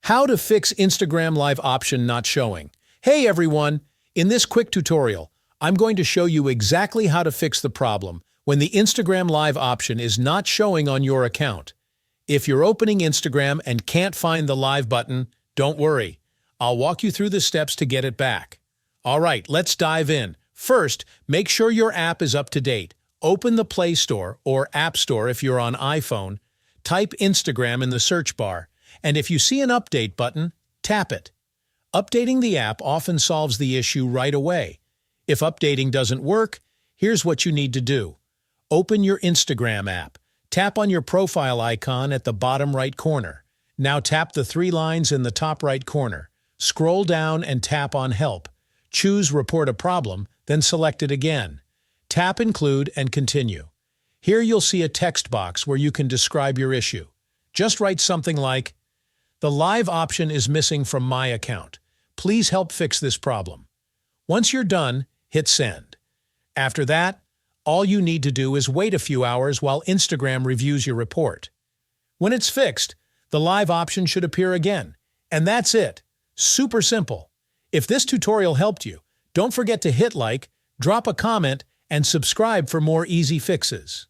How to fix Instagram Live option not showing. Hey everyone! In this quick tutorial, I'm going to show you exactly how to fix the problem when the Instagram Live option is not showing on your account. If you're opening Instagram and can't find the Live button, don't worry. I'll walk you through the steps to get it back. Alright, let's dive in. First, make sure your app is up to date. Open the Play Store or App Store if you're on iPhone. Type Instagram in the search bar, and if you see an update button, tap it. Updating the app often solves the issue right away. If updating doesn't work, here's what you need to do. Open your Instagram app. Tap on your profile icon at the bottom right corner. Now tap the three lines in the top right corner. Scroll down and tap on Help. Choose Report a Problem, then select it again. Tap Include and continue. Here you'll see a text box where you can describe your issue. Just write something like, "The Live option is missing from my account. Please help fix this problem." Once you're done, hit Send. After that, all you need to do is wait a few hours while Instagram reviews your report. When it's fixed, the Live option should appear again. And that's it. Super simple. If this tutorial helped you, don't forget to hit like, drop a comment, and subscribe for more easy fixes.